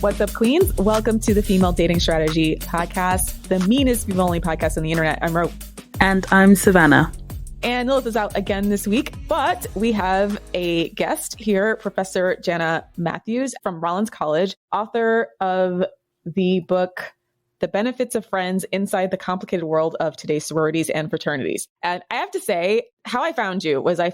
What's up, queens? Welcome to the Female Dating Strategy Podcast, the meanest female-only podcast on the internet. I'm Ro. And I'm Savannah. And Lilith is out again this week, but we have a guest here, Professor Jana Mathews from Rollins College, author of the book, The Benefits of Friends Inside the Complicated World of Today's Sororities and Fraternities. And I have to say, how I found you was I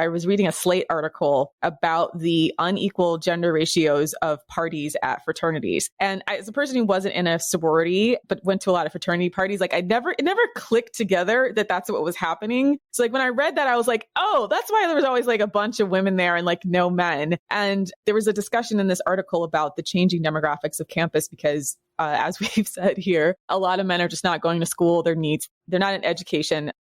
was reading a Slate article about the unequal gender ratios of parties at fraternities. And as a person who wasn't in a sorority, but went to a lot of fraternity parties, like it never clicked together that that's what was happening. So like when I read that, I was like, oh, that's why there was always like a bunch of women there and like no men. And there was a discussion in this article about the changing demographics of campus because as we've said here, a lot of men are just not going to school. They're not in education,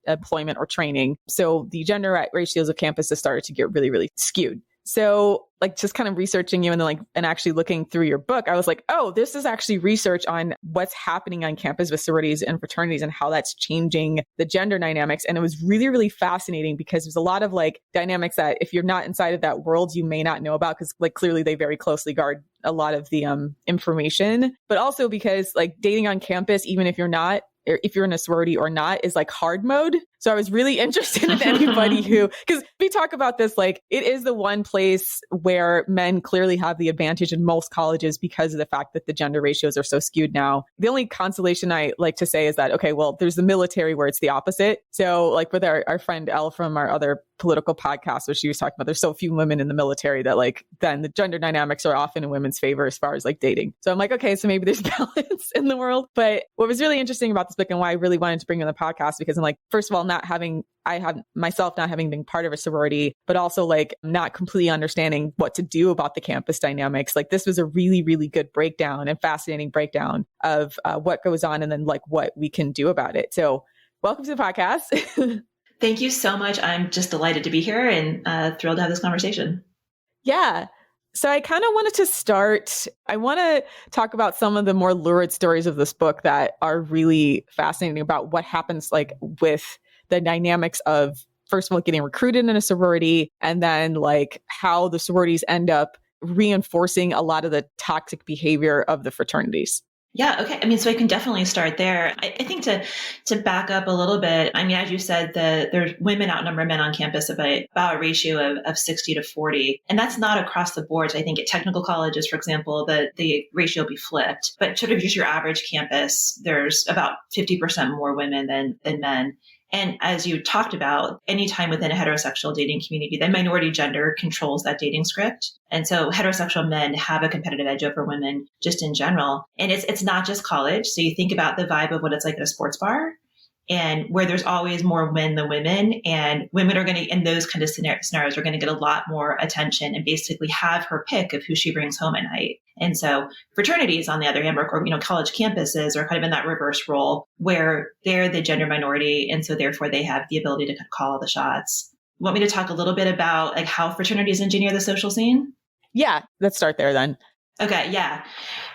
employment, or training. So the gender ratios of campus have started to get really, really skewed. So like just kind of researching you and actually looking through your book, I was like, oh, this is actually research on what's happening on campus with sororities and fraternities and how that's changing the gender dynamics. And it was really, really fascinating because there's a lot of like dynamics that if you're not inside of that world, you may not know about because like clearly they very closely guard a lot of the information, but also because like dating on campus, even if you're not, if you're in a sorority or not, is like hard mode. So I was really interested in anybody because we talk about this, like it is the one place where men clearly have the advantage in most colleges because of the fact that the gender ratios are so skewed now. The only consolation I like to say is that, okay, well, there's the military where it's the opposite. So like with our friend Elle from our other political podcast, where she was talking about there's so few women in the military that like then the gender dynamics are often in women's favor as far as like dating. So I'm like, okay, so maybe there's balance in the world. But what was really interesting about this book and why I really wanted to bring in the podcast, because I'm like, first of all, I have myself not having been part of a sorority, but also like not completely understanding what to do about the campus dynamics. Like this was a really, really good breakdown and fascinating breakdown of what goes on and then like what we can do about it. So welcome to the podcast. Thank you so much. I'm just delighted to be here and thrilled to have this conversation. Yeah. So I kind of wanted to start, I want to talk about some of the more lurid stories of this book that are really fascinating about what happens like with the dynamics of, first of all, getting recruited in a sorority, and then like how the sororities end up reinforcing a lot of the toxic behavior of the fraternities. Yeah. Okay. I mean, so I can definitely start there. I think to back up a little bit, I mean, as you said, there's women outnumber men on campus about a ratio of 60 to 40. And that's not across the board. So I think at technical colleges, for example, the ratio will be flipped. But sort of just your average campus, there's about 50% more women than men. And as you talked about, anytime within a heterosexual dating community, the minority gender controls that dating script. And so heterosexual men have a competitive edge over women just in general. And it's not just college. So you think about the vibe of what it's like at a sports bar, and where there's always more men than women, and women are going to, in those kind of scenarios, are going to get a lot more attention and basically have her pick of who she brings home at night. And so fraternities, on the other hand, or college campuses are kind of in that reverse role where they're the gender minority, and so therefore they have the ability to call all the shots. You want me to talk a little bit about like how fraternities engineer the social scene? Yeah, let's start there then. Okay, yeah,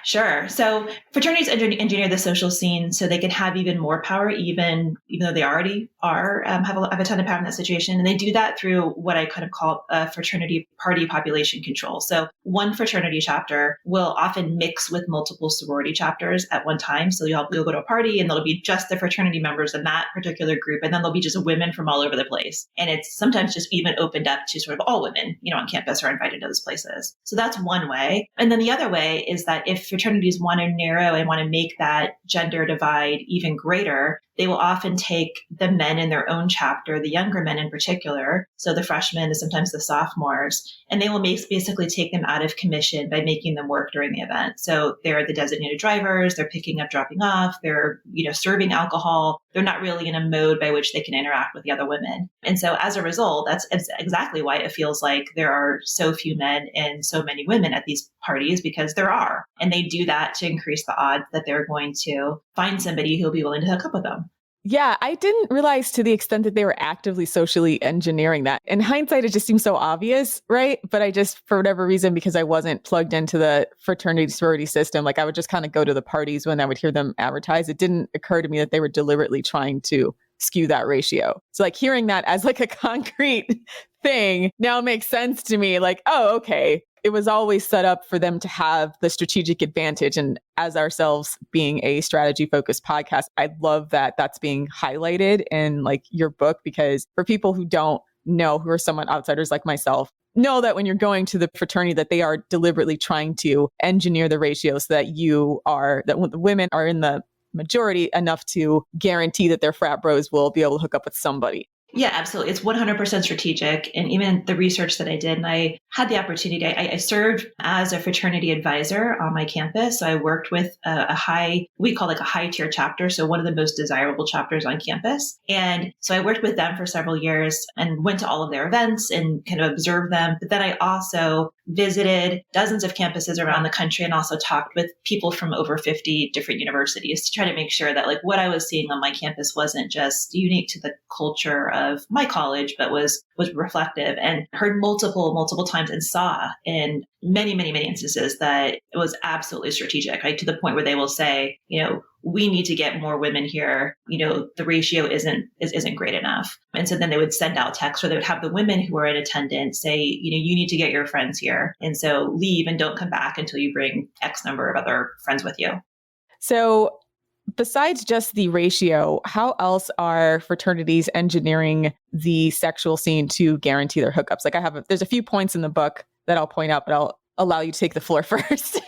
sure. So fraternities engineer the social scene so they can have even more power, even though they already are, have a ton of power in that situation. And they do that through what I kind of call fraternity party population control. So one fraternity chapter will often mix with multiple sorority chapters at one time. So you'll go to a party and there'll be just the fraternity members in that particular group. And then there'll be just women from all over the place. And it's sometimes just even opened up to sort of all women, on campus are invited to those places. So that's one way. And then the other way is that if fraternities want to narrow and want to make that gender divide even greater, they will often take the men in their own chapter, the younger men in particular, so the freshmen and sometimes the sophomores, and they will basically take them out of commission by making them work during the event. So they're the designated drivers, they're picking up, dropping off, they're serving alcohol. They're not really in a mode by which they can interact with the other women. And so as a result, that's exactly why it feels like there are so few men and so many women at these parties, because there are. And they do that to increase the odds that they're going to find somebody who'll be willing to hook up with them. Yeah, I didn't realize to the extent that they were actively socially engineering that. In hindsight, it just seems so obvious, right? But I just, for whatever reason, because I wasn't plugged into the fraternity sorority system, like I would just kind of go to the parties when I would hear them advertise. It didn't occur to me that they were deliberately trying to skew that ratio. So like hearing that as like a concrete thing now makes sense to me. Like, oh, okay. it was always set up for them to have the strategic advantage. And as ourselves being a strategy focused podcast, I love that that's being highlighted in like your book, because for people who don't know, who are somewhat outsiders like myself, know that when you're going to the fraternity that they are deliberately trying to engineer the ratio so that that the women are in the majority enough to guarantee that their frat bros will be able to hook up with somebody. Yeah, absolutely. It's 100% strategic. And even the research that I did, and I had the opportunity, I served as a fraternity advisor on my campus. So I worked with we call like a high tier chapter. So one of the most desirable chapters on campus. And so I worked with them for several years and went to all of their events and kind of observed them. But then I also visited dozens of campuses around the country and also talked with people from over 50 different universities to try to make sure that like what I was seeing on my campus wasn't just unique to the culture of my college, but was reflective, and heard multiple times and saw in many instances that it was absolutely strategic, right? To the point where they will say, we need to get more women here. The ratio isn't great enough. And so then they would send out texts, or they would have the women who are in attendance say, you need to get your friends here. And so leave and don't come back until you bring X number of other friends with you. So besides just the ratio, how else are fraternities engineering the sexual scene to guarantee their hookups? Like there's a few points in the book that I'll point out, but I'll allow you to take the floor first.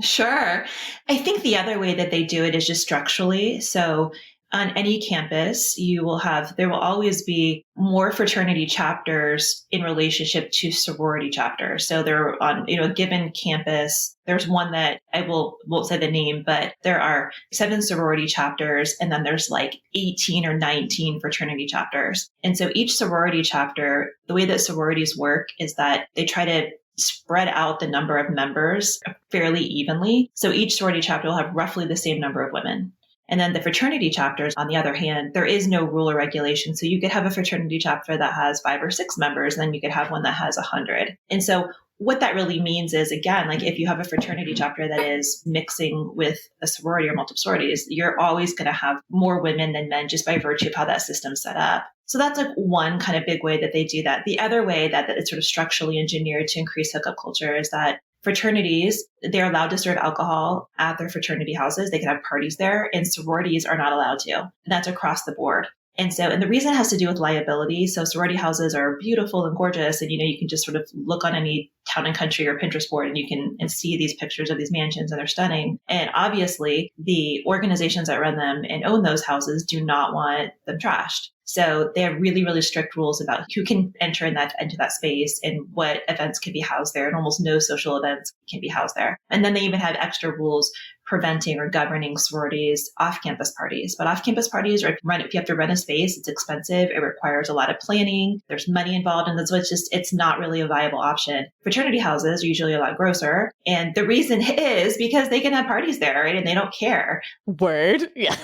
Sure. I think the other way that they do it is just structurally. So on any campus, there will always be more fraternity chapters in relationship to sorority chapters. So they're on, a given campus. There's one that won't say the name, but there are 7 sorority chapters, and then there's like 18 or 19 fraternity chapters. And so each sorority chapter, the way that sororities work is that they try to spread out the number of members fairly evenly. So each sorority chapter will have roughly the same number of women. And then the fraternity chapters, on the other hand, there is no rule or regulation. So you could have a fraternity chapter that has 5 or 6 members, and then you could have one that has 100. And so what that really means is, again, like if you have a fraternity chapter that is mixing with a sorority or multiple sororities, you're always going to have more women than men just by virtue of how that system's set up. So that's like one kind of big way that they do that. The other way that it's sort of structurally engineered to increase hookup culture is that fraternities, they're allowed to serve alcohol at their fraternity houses. They can have parties there, and sororities are not allowed to. And that's across the board. And the reason has to do with liability. So sorority houses are beautiful and gorgeous. And, you can just sort of look on any town and country or Pinterest board and you can see these pictures of these mansions, and they're stunning. And obviously the organizations that run them and own those houses do not want them trashed. So they have really, really strict rules about who can enter into that space and what events can be housed there. And almost no social events can be housed there. And then they even have extra rules preventing or governing sororities off-campus parties. But off-campus parties, or if you have to rent a space, it's expensive. It requires a lot of planning. There's money involved. And so it's not really a viable option. Fraternity houses are usually a lot grosser. And the reason is because they can have parties there, right? And they don't care. Word. Yeah.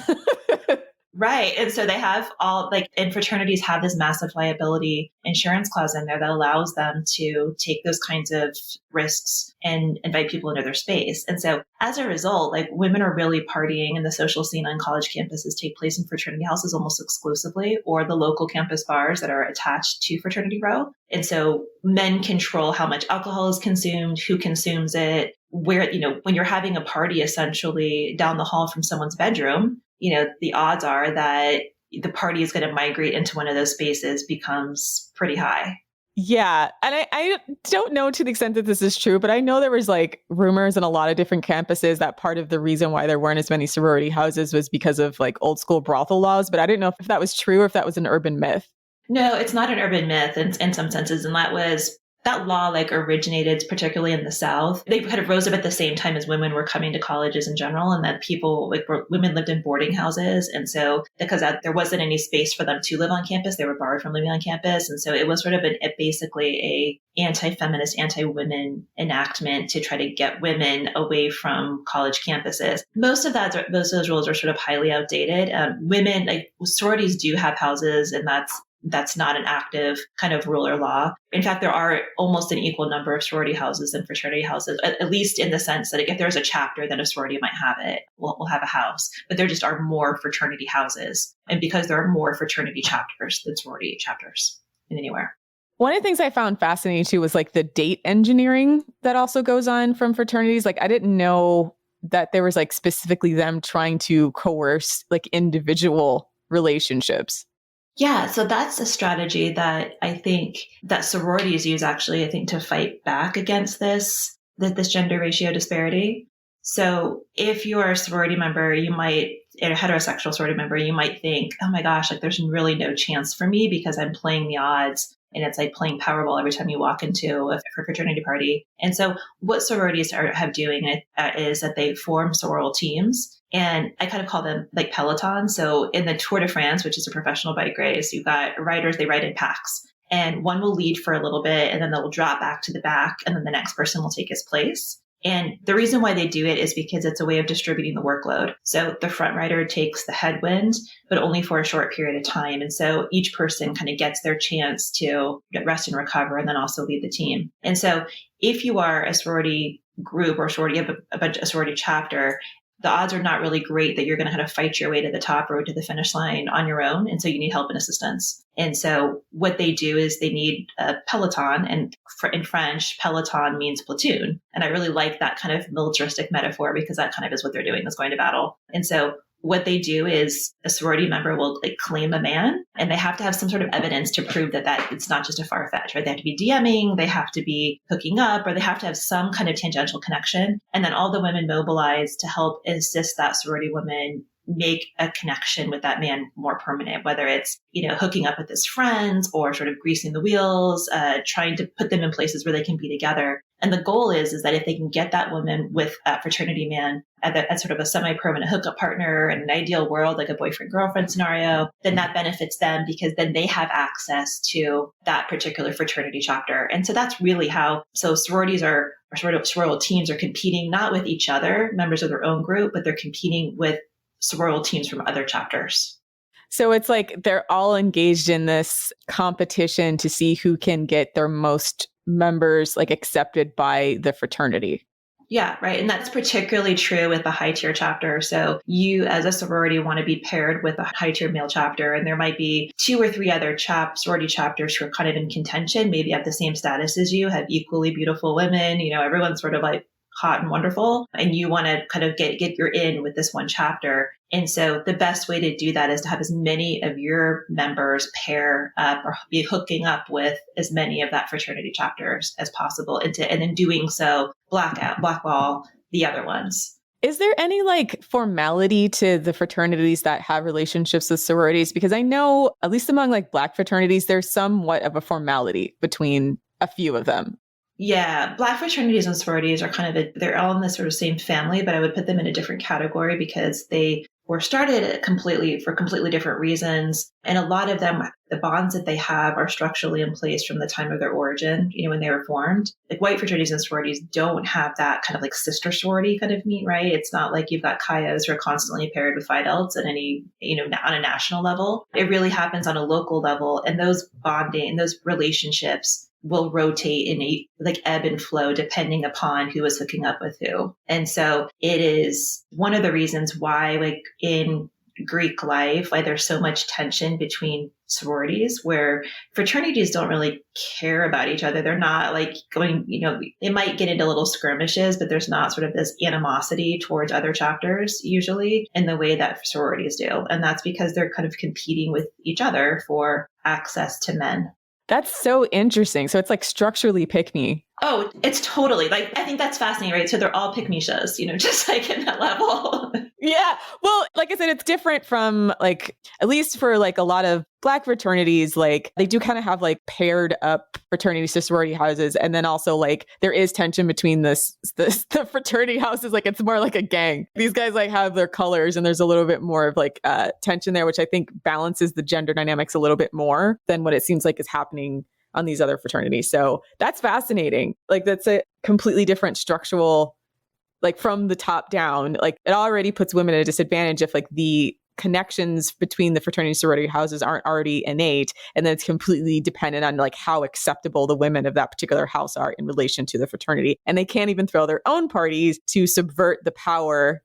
Right. And so they have and fraternities have this massive liability insurance clause in there that allows them to take those kinds of risks and invite people into their space. And so as a result, women are really partying, and the social scene on college campuses take place in fraternity houses almost exclusively, or the local campus bars that are attached to fraternity row. And so men control how much alcohol is consumed, who consumes it, where, when you're having a party essentially down the hall from someone's bedroom, the odds are that the party is going to migrate into one of those spaces becomes pretty high. Yeah. And I don't know to the extent that this is true, but I know there was rumors in a lot of different campuses that part of the reason why there weren't as many sorority houses was because of old school brothel laws. But I didn't know if that was true or if that was an urban myth. No, it's not an urban myth in some senses. And that law originated particularly in the South. They kind of rose up at the same time as women were coming to colleges in general, and that women lived in boarding houses. And so because there wasn't any space for them to live on campus, they were barred from living on campus. And so it was sort of basically a anti-feminist, anti-women enactment to try to get women away from college campuses. Most of those rules are sort of highly outdated. Women, sororities do have houses, and that's not an active kind of rule or law. In fact, there are almost an equal number of sorority houses and fraternity houses, at least in the sense that if there's a chapter, then a sorority might have it. We'll have a house, but there just are more fraternity houses. And because there are more fraternity chapters than sorority chapters in anywhere. One of the things I found fascinating too was like the date engineering that also goes on from fraternities. Like I didn't know that there was like specifically them trying to coerce like individual relationships. Yeah, so that's a strategy that I think that sororities use actually, I think, to fight back against this gender ratio disparity. So if you're a sorority member, a heterosexual sorority member, you might think, oh my gosh, like there's really no chance for me because I'm playing the odds. And it's like playing Powerball every time you walk into a fraternity party. And so what sororities have doing is that they form sororal teams. And I kind of call them like Peloton. So in the Tour de France, which is a professional bike race, you've got riders, they ride in packs. And one will lead for a little bit and then they'll drop back to the back and then the next person will take his place. And the reason why they do it is because it's a way of distributing the workload. So the front rider takes the headwind, but only for a short period of time. And so each person kind of gets their chance to get rest and recover and then also lead the team. And so if you are a sorority group or sorority, you have a sorority chapter, the odds are not really great that you're going to kind of fight your way to the top or to the finish line on your own. And so you need help and assistance. And so what they do is they need a peloton, and in French, peloton means platoon. And I really like that kind of militaristic metaphor because that kind of is what they're doing, is going to battle. And so what they do is a sorority member will like claim a man, and they have to have some sort of evidence to prove that it's not just a far fetch, right? They have to be DMing, they have to be hooking up, or they have to have some kind of tangential connection. And then all the women mobilize to help assist that sorority woman make a connection with that man more permanent, whether it's, hooking up with his friends or sort of greasing the wheels, trying to put them in places where they can be together. And the goal is that if they can get that woman with a fraternity man at sort of a semi-permanent hookup partner in an ideal world, like a boyfriend-girlfriend scenario, then that benefits them because then they have access to that particular fraternity chapter. And so that's really sororities or sorority teams are competing not with each other, members of their own group, but they're competing with sororal teams from other chapters. So it's like they're all engaged in this competition to see who can get their most members like accepted by the fraternity. Yeah, right. And that's particularly true with the high tier chapter. So you as a sorority want to be paired with a high tier male chapter. And there might be 2 or 3 other sorority chapters who are kind of in contention, maybe have the same status as you, have equally beautiful women, everyone's sort of like hot and wonderful, and you want to kind of get your in with this one chapter. And so the best way to do that is to have as many of your members pair up or be hooking up with as many of that fraternity chapters as possible, and in doing so, blackball the other ones. Is there any like formality to the fraternities that have relationships with sororities? Because I know, at least among like Black fraternities, there's somewhat of a formality between a few of them. Yeah, Black fraternities and sororities are they're all in this sort of same family, but I would put them in a different category because they were started for completely different reasons. And a lot of them, the bonds that they have are structurally in place from the time of their origin, when they were formed. Like white fraternities and sororities don't have that kind of like sister sorority kind of meet, right? It's not like you've got Chias who are constantly paired with Phi Delts at any, on a national level. It really happens on a local level. And those relationships will rotate in like ebb and flow depending upon who is hooking up with who. And so it is one of the reasons why, like in Greek life, why there's so much tension between sororities, where fraternities don't really care about each other. They're not like going, they might get into little skirmishes, but there's not sort of this animosity towards other chapters usually in the way that sororities do. And that's because they're kind of competing with each other for access to men. That's so interesting. So it's like structurally pick me. Oh, it's totally like, I think that's fascinating, right? So they're all pick me shows, just like in that level. Yeah. Well, like I said, it's different from like, at least for like a lot of Black fraternities, like they do kind of have like paired up fraternity sorority houses. And then also like there is tension between the fraternity houses. Like it's more like a gang. These guys like have their colors and there's a little bit more of like tension there, which I think balances the gender dynamics a little bit more than what it seems like is happening on these other fraternities. So that's fascinating. Like that's a completely different structural, like from the top down, like it already puts women at a disadvantage if like the connections between the fraternity sorority houses aren't already innate. And then it's completely dependent on like how acceptable the women of that particular house are in relation to the fraternity. And they can't even throw their own parties to subvert the power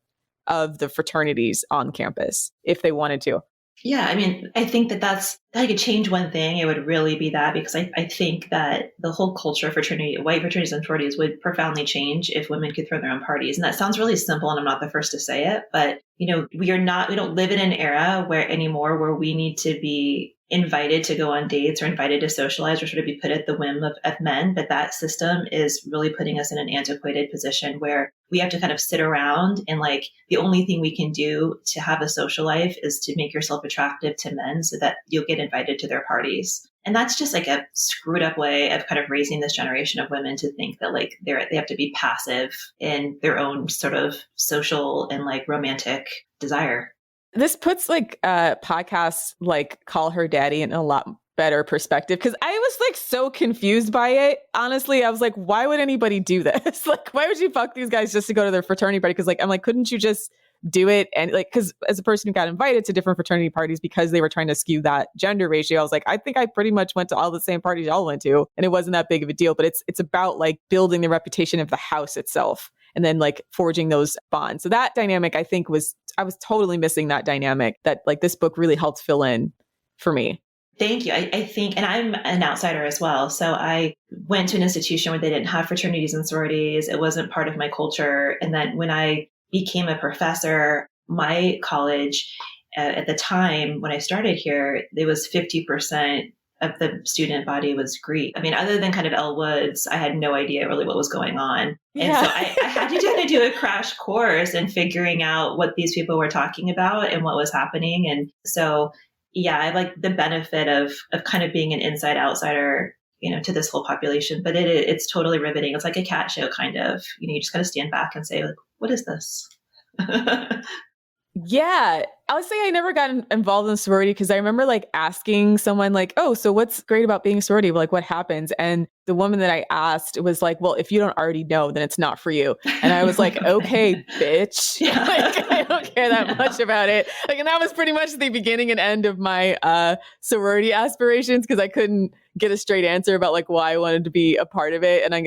of the fraternities on campus if they wanted to. Yeah, I mean, I think that that's, if I could change one thing, it would really be that, because I think that the whole culture of fraternity, white fraternities and sororities, would profoundly change if women could throw their own parties. And that sounds really simple, and I'm not the first to say it, but we don't live in an era where anymore where we need to be invited to go on dates or invited to socialize or sort of be put at the whim of men. But that system is really putting us in an antiquated position where we have to kind of sit around and like the only thing we can do to have a social life is to make yourself attractive to men so that you'll get invited to their parties. And that's just like a screwed up way of kind of raising this generation of women to think that like they have to be passive in their own sort of social and like romantic desire. This puts like podcasts like Call Her Daddy in a lot better perspective, because I was like so confused by it. Honestly, I was like, why would anybody do this? Like, why would you fuck these guys just to go to their fraternity party? Because like, I'm like, couldn't you just do it? And like, because as a person who got invited to different fraternity parties because they were trying to skew that gender ratio, I was like, I think I pretty much went to all the same parties y'all went to, and it wasn't that big of a deal. But it's about like building the reputation of the house itself, and then like forging those bonds. So that dynamic, I think, I was totally missing that dynamic that like this book really helped fill in for me. Thank you. I think, and I'm an outsider as well. So I went to an institution where they didn't have fraternities and sororities. It wasn't part of my culture. And then when I became a professor, my college at the time when I started here, there was 50% of the student body was Greek. I mean, other than kind of Elle Woods, I had no idea really what was going on. Yeah. And so I had to kind of do a crash course in figuring out what these people were talking about and what was happening. And so, yeah, I like the benefit of kind of being an inside outsider, to this whole population, but it's totally riveting. It's like a cat show kind of, you just kind of stand back and say like, what is this? Yeah, I would say I never got involved in sorority because I remember like asking someone like, oh, so what's great about being a sorority? Like what happens? And the woman that I asked was like, well, if you don't already know, then it's not for you. And I was like, okay, bitch. Yeah. Like, I don't care that much about it. Like, and that was pretty much the beginning and end of my sorority aspirations, because I couldn't get a straight answer about like why I wanted to be a part of it. And I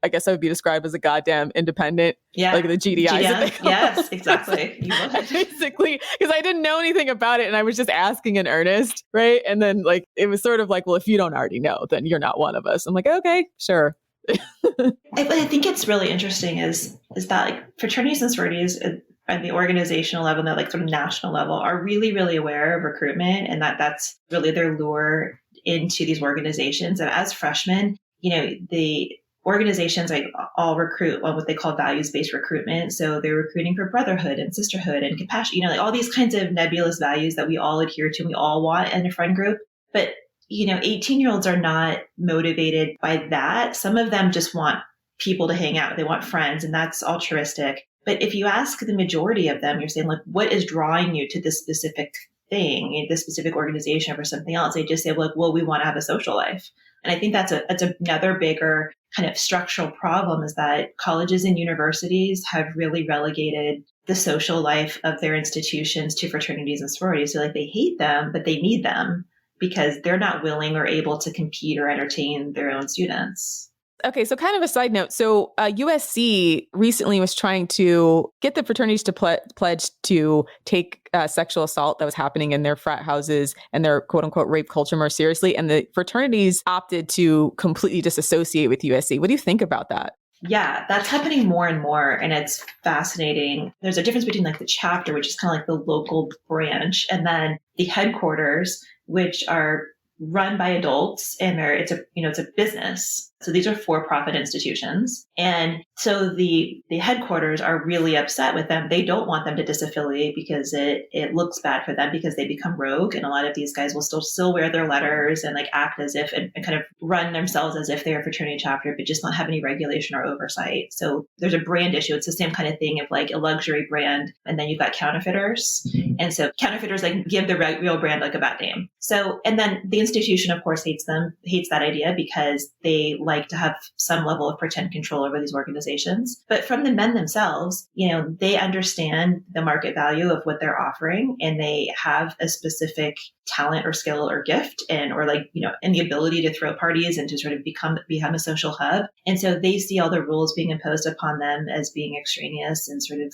guess I would be described as a goddamn independent, like the GDIs. Yes, exactly. You would. Basically, because I didn't know anything about it and I was just asking in earnest, right? And then like it was sort of like, well, if you don't already know, then you're not one of us. I'm like, okay, sure. I think it's really interesting is that like fraternities and sororities at the organizational level, and like sort of national level, are really, really aware of recruitment, and that's really their lure into these organizations. And as freshmen, the organizations like all recruit what they call values-based recruitment. So they're recruiting for brotherhood and sisterhood and compassion, like all these kinds of nebulous values that we all adhere to and we all want in a friend group. But 18-year-olds are not motivated by that. Some of them just want people to hang out. They want friends, and that's altruistic. But if you ask the majority of them, you're saying like, what is drawing you to this specific thing, this specific organization or something else? They just say, well, we want to have a social life. And I think that's another bigger kind of structural problem, is that colleges and universities have really relegated the social life of their institutions to fraternities and sororities. So like they hate them, but they need them because they're not willing or able to compete or entertain their own students. Okay, so kind of a side note. So USC recently was trying to get the fraternities to pledge to take sexual assault that was happening in their frat houses and their quote unquote rape culture more seriously. And the fraternities opted to completely disassociate with USC. What do you think about that? Yeah, that's happening more and more. And it's fascinating. There's a difference between like the chapter, which is kind of like the local branch, and then the headquarters, which are run by adults, and it's a business. So these are for-profit institutions. And so the headquarters are really upset with them. They don't want them to disaffiliate because it looks bad for them, because they become rogue. And a lot of these guys will still wear their letters and like act as if and kind of run themselves as if they're a fraternity chapter, but just not have any regulation or oversight. So there's a brand issue. It's the same kind of thing of like a luxury brand. And then you've got counterfeiters. And so counterfeiters like give the real brand like a bad name. So, and then the institution, of course, hates that idea because they like to have some level of pretend control over these organizations. But from the men themselves, they understand the market value of what they're offering, and they have a specific talent or skill or gift and, or like, and the ability to throw parties and to sort of become a social hub. And so they see all the rules being imposed upon them as being extraneous and sort of,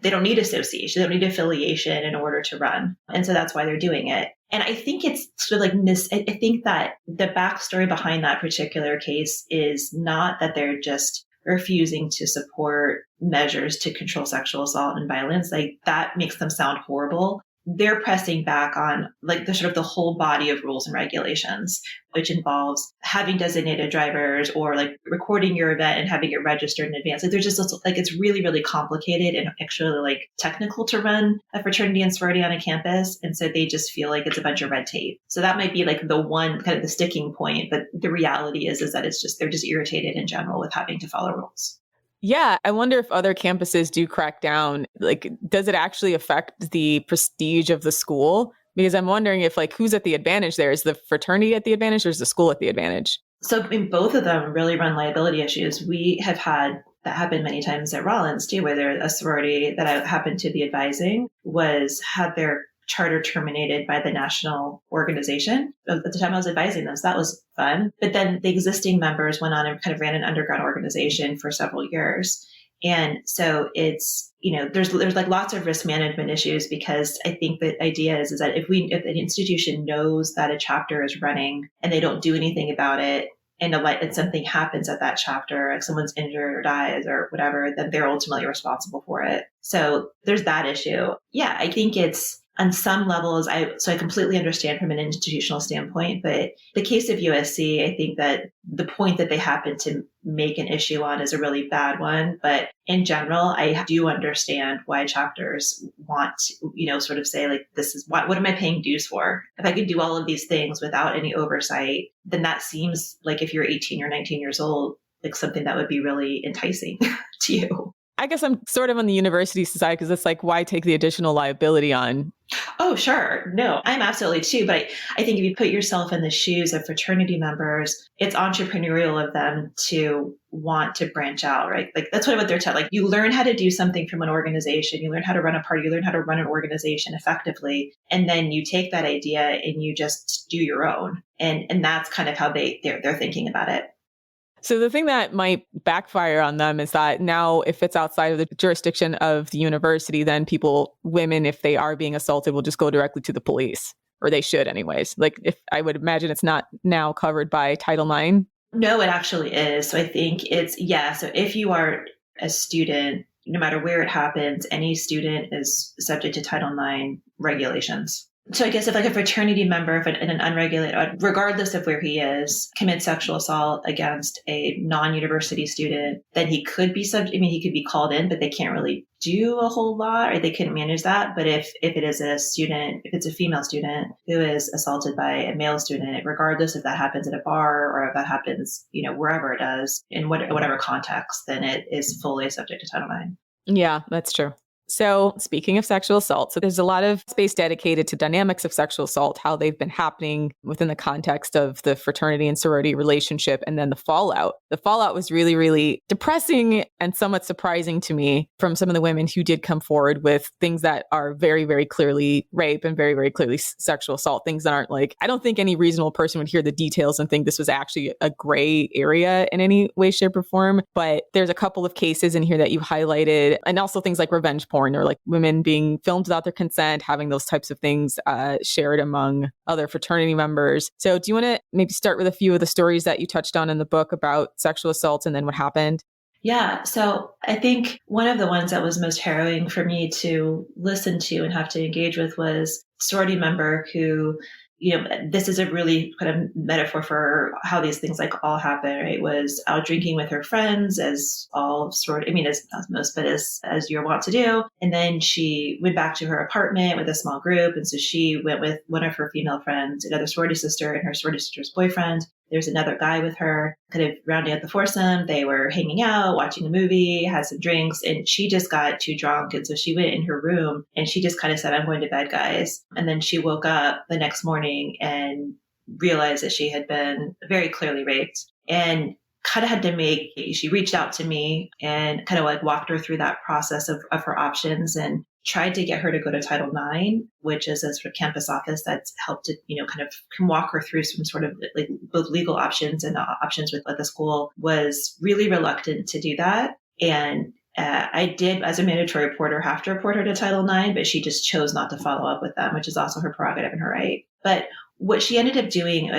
they don't need association, they don't need affiliation in order to run. And so that's why they're doing it. And I think it's sort of like I think that the backstory behind that particular case is not that they're just refusing to support measures to control sexual assault and violence. Like that makes them sound horrible. They're pressing back on like the sort of the whole body of rules and regulations, which involves having designated drivers or like recording your event and having it registered in advance. Like there's just like, it's really, really complicated and actually like technical to run a fraternity and sorority on a campus. And so they just feel like it's a bunch of red tape. So that might be like the one kind of the sticking point, but the reality is that they're just irritated in general with having to follow rules. Yeah, I wonder if other campuses do crack down. Like, does it actually affect the prestige of the school? Because I'm wondering if like who's at the advantage there? Is the fraternity at the advantage or is the school at the advantage? So in both of them really run liability issues. We have had that happen many times at Rollins too, where there's a sorority that I happened to be advising had their charter terminated by the national organization. At the time I was advising them, so that was fun. But then the existing members went on and kind of ran an underground organization for several years. And so it's, there's like lots of risk management issues because I think the idea is that if an institution knows that a chapter is running and they don't do anything about it, and something happens at that chapter, like someone's injured or dies or whatever, then they're ultimately responsible for it. So there's that issue. Yeah, I think it's, on some levels, I completely understand from an institutional standpoint, but the case of USC, I think that the point that they happen to make an issue on is a really bad one. But in general, I do understand why chapters want to, sort of say like, this is what am I paying dues for? If I could do all of these things without any oversight, then that seems like if you're 18 or 19 years old, like something that would be really enticing to you. I guess I'm sort of on the university side because it's like, why take the additional liability on? Oh, sure. No, I'm absolutely too. But I think if you put yourself in the shoes of fraternity members, it's entrepreneurial of them to want to branch out, right? Like that's what they're telling. Like you learn how to do something from an organization, you learn how to run a party, you learn how to run an organization effectively. And then you take that idea and you just do your own. And that's kind of how they're thinking about it. So the thing that might backfire on them is that now if it's outside of the jurisdiction of the university, then women, if they are being assaulted, will just go directly to the police, or they should anyways. Like if I would imagine it's not now covered by Title IX. No, it actually is. So I think so if you are a student, no matter where it happens, any student is subject to Title IX regulations. So I guess if like a fraternity member in an unregulated, regardless of where he is, commits sexual assault against a non-university student, then he could be he could be called in, but they can't really do a whole lot, or they couldn't manage that. But if it is a student, if it's a female student who is assaulted by a male student, regardless if that happens at a bar or if that happens, wherever it does, in whatever context, then it is fully subject to Title IX. Yeah, that's true. So speaking of sexual assault, so there's a lot of space dedicated to dynamics of sexual assault, how they've been happening within the context of the fraternity and sorority relationship, and then the fallout. The fallout was really, really depressing and somewhat surprising to me from some of the women who did come forward with things that are very, very clearly rape and very, very clearly sexual assault, things that aren't like, I don't think any reasonable person would hear the details and think this was actually a gray area in any way, shape, or form. But there's a couple of cases in here that you highlighted, and also things like revenge porn, or like women being filmed without their consent, having those types of things shared among other fraternity members. So do you want to maybe start with a few of the stories that you touched on in the book about sexual assaults and then what happened? Yeah. So I think one of the ones that was most harrowing for me to listen to and have to engage with was a sorority member who, this is a really kind of metaphor for how these things like all happen, right? Was out drinking with her friends as most, but as you're wont to do. And then she went back to her apartment with a small group. And so she went with one of her female friends, another sorority sister, and her sorority sister's boyfriend. There's another guy with her, kind of rounding out the foursome. They were hanging out, watching a movie, had some drinks, and she just got too drunk. And so she went in her room and she just kind of said, I'm going to bed, guys. And then she woke up the next morning and realized that she had been very clearly raped, and kind of she reached out to me and kind of like walked her through that process of her options and tried to get her to go to Title IX, which is a sort of campus office that's helped to, kind of can walk her through some sort of like both legal options and options with the school, was really reluctant to do that. And I did, as a mandatory reporter, have to report her to Title IX, but she just chose not to follow up with them, which is also her prerogative and her right. But what she ended up doing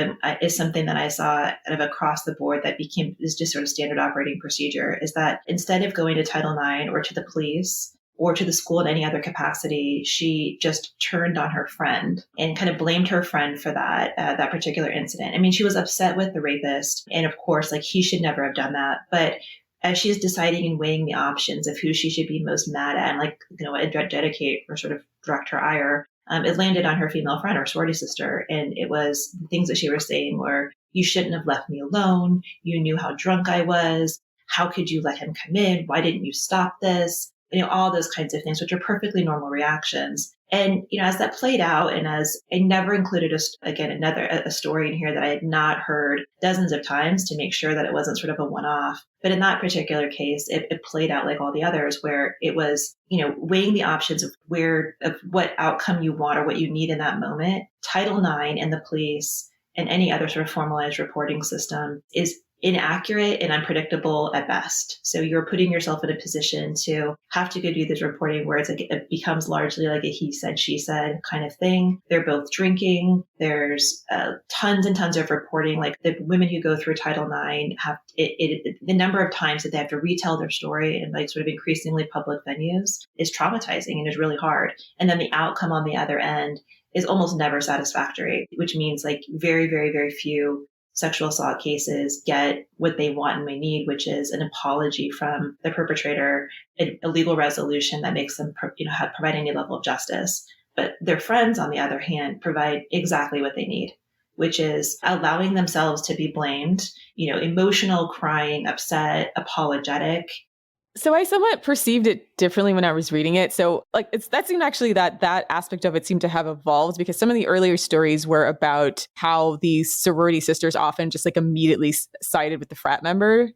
is something that I saw kind of across the board that is just sort of standard operating procedure, is that instead of going to Title IX or to the police or to the school in any other capacity, she just turned on her friend and kind of blamed her friend for that particular incident. I mean, she was upset with the rapist, and of course, like, he should never have done that. But as she's deciding and weighing the options of who she should be most mad at and dedicate or sort of direct her ire, it landed on her female friend, her sorority sister. And it was the things that she was saying were, you shouldn't have left me alone. You knew how drunk I was. How could you let him come in? Why didn't you stop this? All those kinds of things, which are perfectly normal reactions. And, as that played out, and as I never included a story in here that I had not heard dozens of times to make sure that it wasn't sort of a one-off. But in that particular case, it played out like all the others, where it was, weighing the options of what outcome you want or what you need in that moment. Title IX and the police and any other sort of formalized reporting system is inaccurate and unpredictable at best. So you're putting yourself in a position to have to go do this reporting where it becomes largely like a he said, she said kind of thing. They're both drinking. There's tons and tons of reporting. Like, the women who go through Title IX the number of times that they have to retell their story in like sort of increasingly public venues is traumatizing and is really hard. And then the outcome on the other end is almost never satisfactory, which means like very, very, very few sexual assault cases get what they want and may need, which is an apology from the perpetrator, a legal resolution that makes them, provide any level of justice. But their friends, on the other hand, provide exactly what they need, which is allowing themselves to be blamed, emotional, crying, upset, apologetic. So I somewhat perceived it differently when I was reading it. So that seemed actually that aspect of it seemed to have evolved, because some of the earlier stories were about how these sorority sisters often just like immediately sided with the frat member.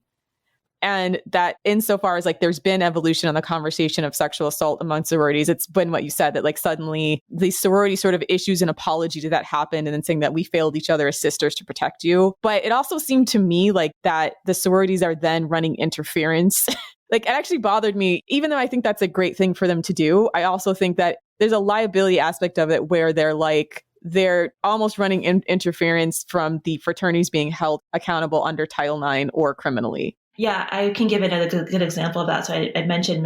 And that insofar as like there's been evolution on the conversation of sexual assault among sororities, it's been what you said, that like suddenly the sorority sort of issues an apology to that happened and then saying that we failed each other as sisters to protect you. But it also seemed to me like that the sororities are then running interference. Like, it actually bothered me, even though I think that's a great thing for them to do. I also think that there's a liability aspect of it where they're almost running interference from the fraternities being held accountable under Title IX or criminally. Yeah, I can give it a good example of that. So I mentioned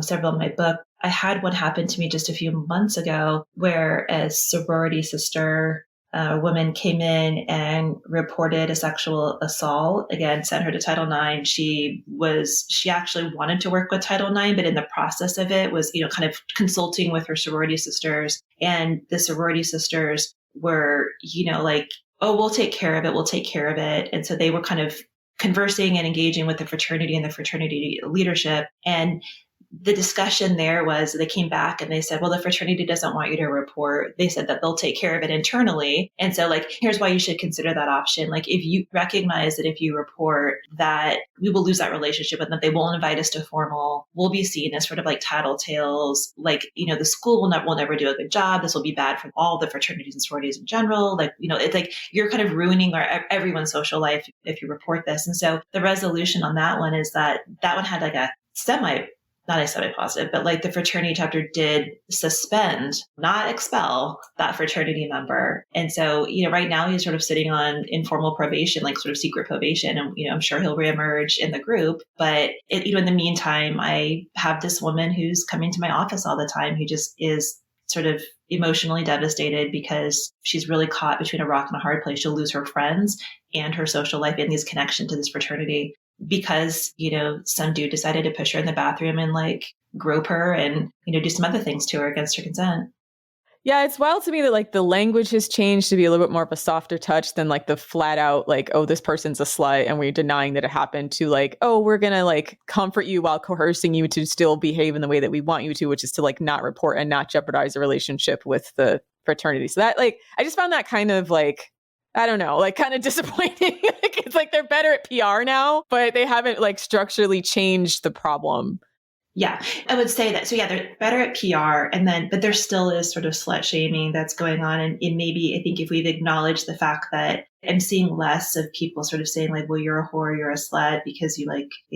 several in my book. I had one happen to me just a few months ago where a sorority sister woman came in and reported a sexual assault. Again, sent her to Title IX. She actually wanted to work with Title IX, but in the process of it was, kind of consulting with her sorority sisters. And the sorority sisters were, like, oh, we'll take care of it. We'll take care of it. And so they were kind of conversing and engaging with the fraternity and the fraternity leadership. And the discussion there was, they came back and they said, well, the fraternity doesn't want you to report. They said that they'll take care of it internally. And so like, here's why you should consider that option. Like, if you recognize that if you report that we will lose that relationship and that they won't invite us to formal, we'll be seen as sort of like tattletales. Like, the school will never do a good job. This will be bad for all the fraternities and sororities in general. Like, it's like you're kind of ruining everyone's social life if you report this. And so the resolution on that one is that one had like not a semi-positive, but like the fraternity chapter did suspend, not expel, that fraternity member. And so, right now he's sort of sitting on informal probation, like sort of secret probation. And, I'm sure he'll reemerge in the group. But, in the meantime, I have this woman who's coming to my office all the time who just is sort of emotionally devastated because she's really caught between a rock and a hard place. She'll lose her friends and her social life and his connection to this fraternity, because, some dude decided to push her in the bathroom and like grope her and, do some other things to her against her consent. Yeah, it's wild to me that like the language has changed to be a little bit more of a softer touch than like the flat out like, oh, this person's a slut and we're denying that it happened, to like, oh, we're going to like comfort you while coercing you to still behave in the way that we want you to, which is to like not report and not jeopardize a relationship with the fraternity. So that like, I just found that kind of like, I don't know, like kind of disappointing. It's like they're better at PR now, but they haven't like structurally changed the problem. Yeah, I would say that. So yeah, they're better at PR, but there still is sort of slut shaming that's going on. And maybe I think if we've acknowledged the fact that I'm seeing less of people sort of saying like, well, you're a whore, you're a slut because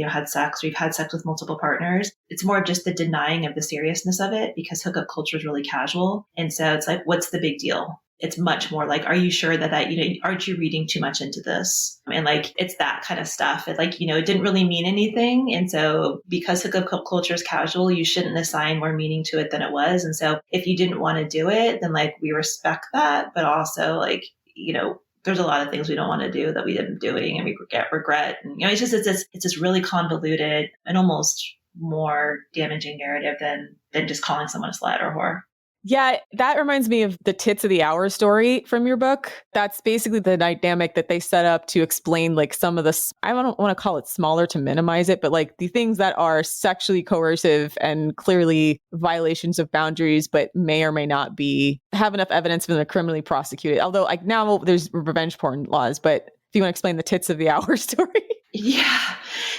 had sex, or you've had sex with multiple partners. It's more of just the denying of the seriousness of it, because hookup culture is really casual. And so it's like, what's the big deal? It's much more like, are you sure that aren't you reading too much into this? And like, it's that kind of stuff. It like, it didn't really mean anything. And so because hookup culture is casual, you shouldn't assign more meaning to it than it was. And so if you didn't want to do it, then like, we respect that. But also like, there's a lot of things we don't want to do that we didn't doing and we regret. And, it's this really convoluted and almost more damaging narrative than just calling someone a slut or whore. Yeah, that reminds me of the tits of the hour story from your book. That's basically the dynamic that they set up to explain like some of the, I don't want to call it smaller to minimize it, but like the things that are sexually coercive and clearly violations of boundaries, but may or may not have enough evidence for them to criminally prosecute it. Although like now there's revenge porn laws, but if you want to explain the tits of the hour story. Yeah.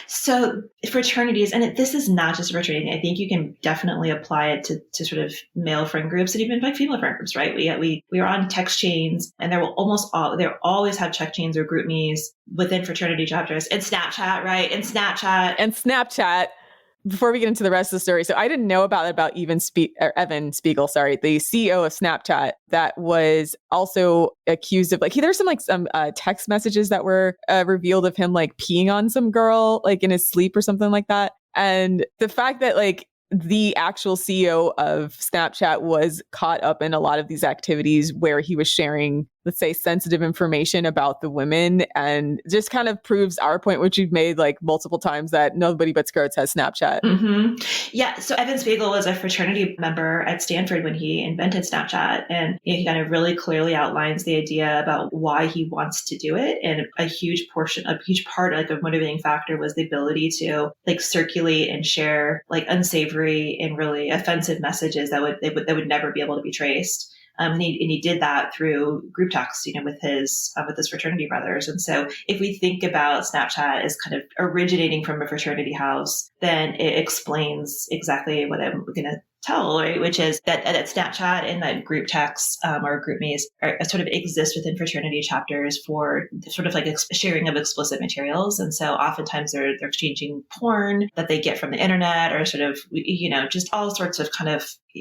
So fraternities, and this is not just a fraternity. I think you can definitely apply it to sort of male friend groups and even like female friend groups, right? We are on text chains, and there always have check chains or group me's within fraternity chapters, and Snapchat, right? And Snapchat. Before we get into the rest of the story, so I didn't know about Evan Spiegel, the CEO of Snapchat, that was also accused of there's some text messages that were revealed of him like peeing on some girl like in his sleep or something like that. And the fact that like the actual CEO of Snapchat was caught up in a lot of these activities where he was sharing, let's say, sensitive information about the women, and just kind of proves our point, which we've made like multiple times, that nobody but Skirts has Snapchat. Mm-hmm. Yeah. So Evan Spiegel was a fraternity member at Stanford when he invented Snapchat, and he kind of really clearly outlines the idea about why he wants to do it. And a huge part, like a motivating factor, was the ability to like circulate and share like unsavory and really offensive messages that would never be able to be traced. And he did that through group texts, with his fraternity brothers. And so if we think about Snapchat as kind of originating from a fraternity house, then it explains exactly what I'm going to tell, right? Which is that Snapchat and that group texts or group me's sort of exist within fraternity chapters for sort of like sharing of explicit materials. And so oftentimes they're exchanging porn that they get from the internet, or sort of, just all sorts of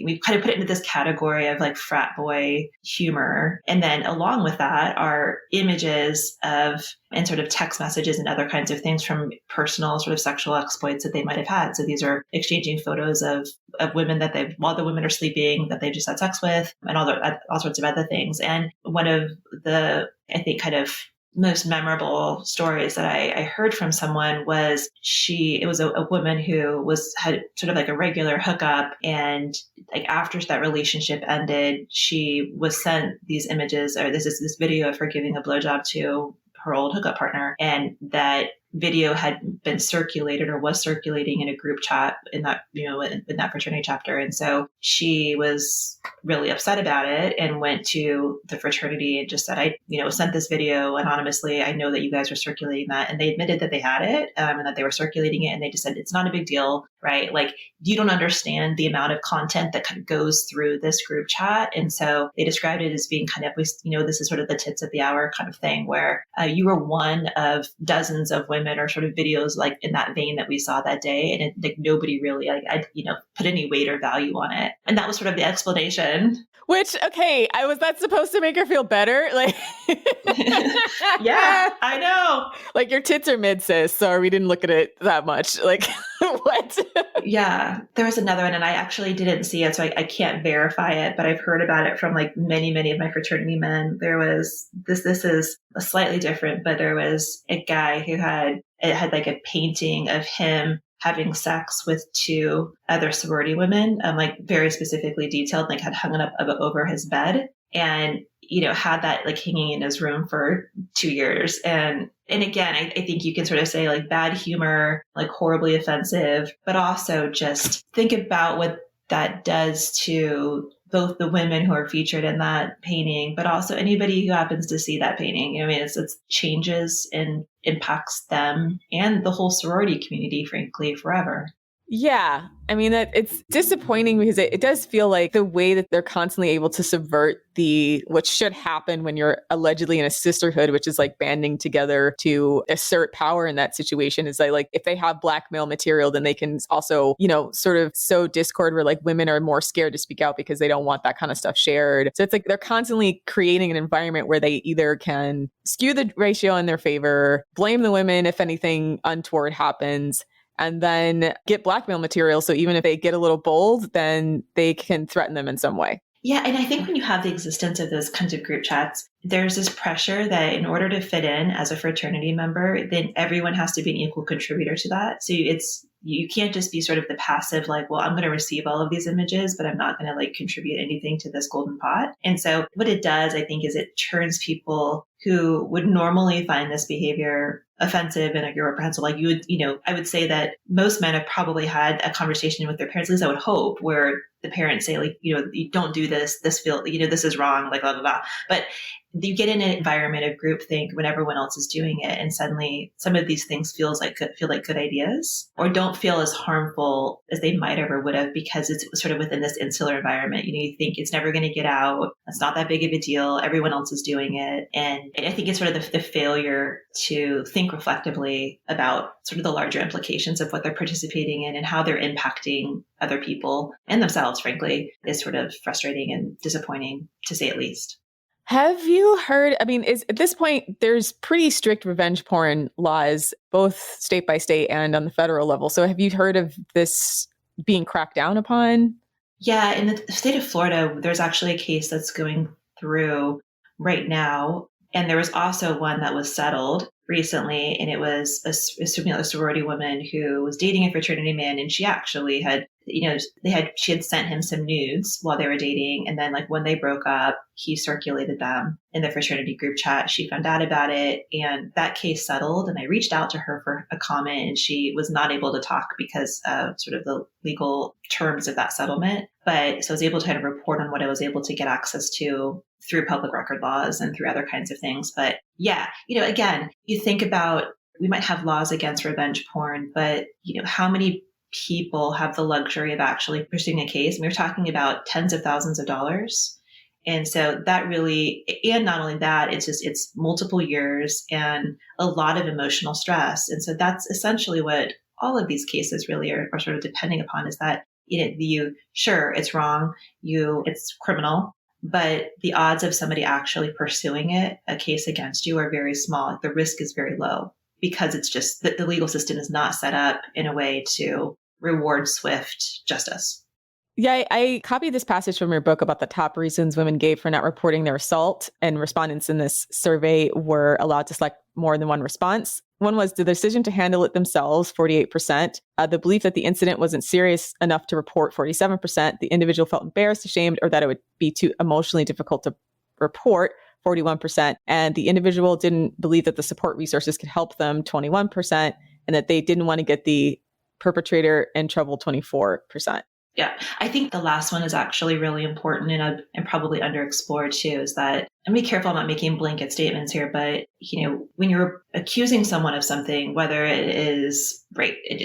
we kind of put it into this category of like frat boy humor. And then along with that are images of and sort of text messages and other kinds of things from personal sort of sexual exploits that they might have had. So these are exchanging photos of women while the women are sleeping, that they've just had sex with, and all sorts of other things. And one of the, I think, kind of most memorable stories that I heard from someone was it was a woman who had sort of like a regular hookup, and like after that relationship ended, she was sent these images, or this video of her giving a blowjob to her old hookup partner, and that video had been circulated or was circulating in a group chat in that, in that fraternity chapter. And so she was really upset about it and went to the fraternity and just said, I sent this video anonymously. I know that you guys were circulating that. And they admitted that they had it and that they were circulating it. And they just said, it's not a big deal, right? Like, you don't understand the amount of content that kind of goes through this group chat. And so they described it as being kind of, this is sort of the tits of the hour kind of thing, where you were one of dozens of women or sort of videos like in that vein that we saw that day. And like nobody really put any weight or value on it. And that was sort of the explanation. Which, okay, was that supposed to make her feel better? Like, yeah, I know. Like, your tits are mid, sis. Sorry, we didn't look at it that much. Like, what? Yeah, there was another one, and I actually didn't see it, so I can't verify it, but I've heard about it from like many, many of my fraternity men. There was this is a slightly different, but there was a guy who had like a painting of him having sex with two other sorority women, like very specifically detailed, like had hung it up over his bed, and had that like hanging in his room for 2 years. And again, I think you can sort of say like bad humor, like horribly offensive, but also just think about what that does to both the women who are featured in that painting, but also anybody who happens to see that painting. It's changes and impacts them and the whole sorority community, frankly, forever. Yeah. I mean, it's disappointing because it does feel like the way that they're constantly able to subvert what should happen when you're allegedly in a sisterhood, which is like banding together to assert power in that situation, is like if they have blackmail material, then they can also, sort of sow discord where like women are more scared to speak out because they don't want that kind of stuff shared. So it's like they're constantly creating an environment where they either can skew the ratio in their favor, blame the women if anything untoward happens, and then get blackmail material. So even if they get a little bold, then they can threaten them in some way. Yeah. And I think when you have the existence of those kinds of group chats, there's this pressure that in order to fit in as a fraternity member, then everyone has to be an equal contributor to that. So you can't just be sort of the passive, like, well, I'm going to receive all of these images, but I'm not going to like contribute anything to this golden pot. And so what it does, I think, is it turns people who would normally find this behavior offensive and like reprehensible. Like I would say that most men have probably had a conversation with their parents, at least I would hope, where the parents say like, you don't do this, this is wrong, like blah, blah, blah. But you get in an environment of groupthink when everyone else is doing it, and suddenly some of these things feel like good ideas, or don't feel as harmful as they might have or would have, because it's sort of within this insular environment. You think it's never going to get out. It's not that big of a deal. Everyone else is doing it, and I think it's sort of the failure to think reflectively about sort of the larger implications of what they're participating in and how they're impacting other people and themselves, frankly, is sort of frustrating and disappointing, to say at least. Have you heard, I mean, at this point, there's pretty strict revenge porn laws, both state by state and on the federal level. So have you heard of this being cracked down upon? Yeah, in the state of Florida, there's actually a case that's going through right now. And there was also one that was settled recently, and it was a sorority woman who was dating a fraternity man, and she actually had, she had sent him some nudes while they were dating, and then like when they broke up, he circulated them in the fraternity group chat. She found out about it, and that case settled, and I reached out to her for a comment, and she was not able to talk because of sort of the legal terms of that settlement. But so I was able to kind of report on what I was able to get access to through public record laws and through other kinds of things. But yeah, again, you think about, we might have laws against revenge porn, but how many people have the luxury of actually pursuing a case? And we're talking about tens of thousands of dollars. And so that really, and not only that, it's multiple years and a lot of emotional stress. And so that's essentially what all of these cases really are sort of depending upon, is that, sure, it's wrong, it's criminal, but the odds of somebody actually pursuing a case against you are very small. The risk is very low because it's just that the legal system is not set up in a way to reward swift justice. Yeah, I copied this passage from your book about the top reasons women gave for not reporting their assault, and respondents in this survey were allowed to select more than one response. One was the decision to handle it themselves, 48%. The belief that the incident wasn't serious enough to report, 47%. The individual felt embarrassed, ashamed, or that it would be too emotionally difficult to report, 41%. And the individual didn't believe that the support resources could help them, 21%. And that they didn't want to get the perpetrator in trouble, 24%. Yeah, I think the last one is actually really important and probably underexplored too, is that, and be careful, I'm not making blanket statements here, but when you're accusing someone of something, whether it is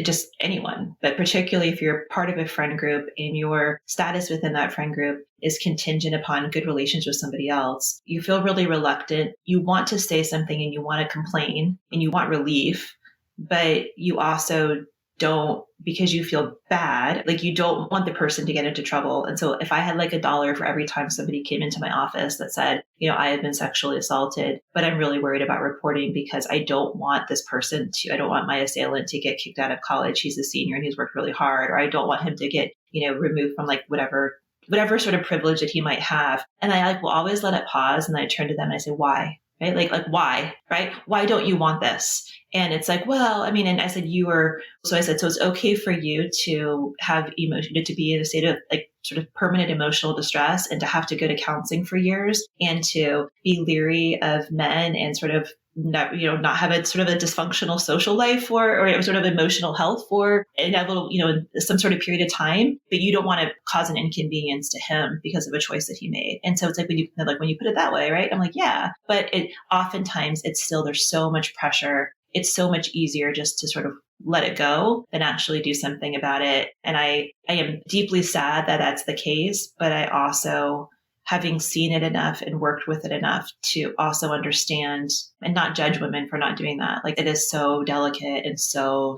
just anyone, but particularly if you're part of a friend group and your status within that friend group is contingent upon good relations with somebody else, you feel really reluctant. You want to say something and you want to complain and you want relief, but you also don't, because you feel bad, like you don't want the person to get into trouble. And so if I had like $1 for every time somebody came into my office that said, I have been sexually assaulted, but I'm really worried about reporting because I don't want I don't want my assailant to get kicked out of college. He's a senior and he's worked really hard, or I don't want him to get, removed from like whatever sort of privilege that he might have. And I will always let it pause. And I turn to them and I say, why? Right? Like why, right? Why don't you want this? And it's like, well, I mean, and I said, so it's okay for you to have emotion, to be in a state of like sort of permanent emotional distress and to have to go to counseling for years and to be leery of men and sort of not have a sort of a dysfunctional social life or sort of emotional health for inevitable, some sort of period of time, but you don't want to cause an inconvenience to him because of a choice that he made. And so it's like when you put it that way, right? I'm like, yeah, but oftentimes it's still, there's so much pressure. It's so much easier just to sort of let it go than actually do something about it. And I am deeply sad that that's the case, but I also, having seen it enough and worked with it enough to also understand and not judge women for not doing that. Like, it is so delicate and so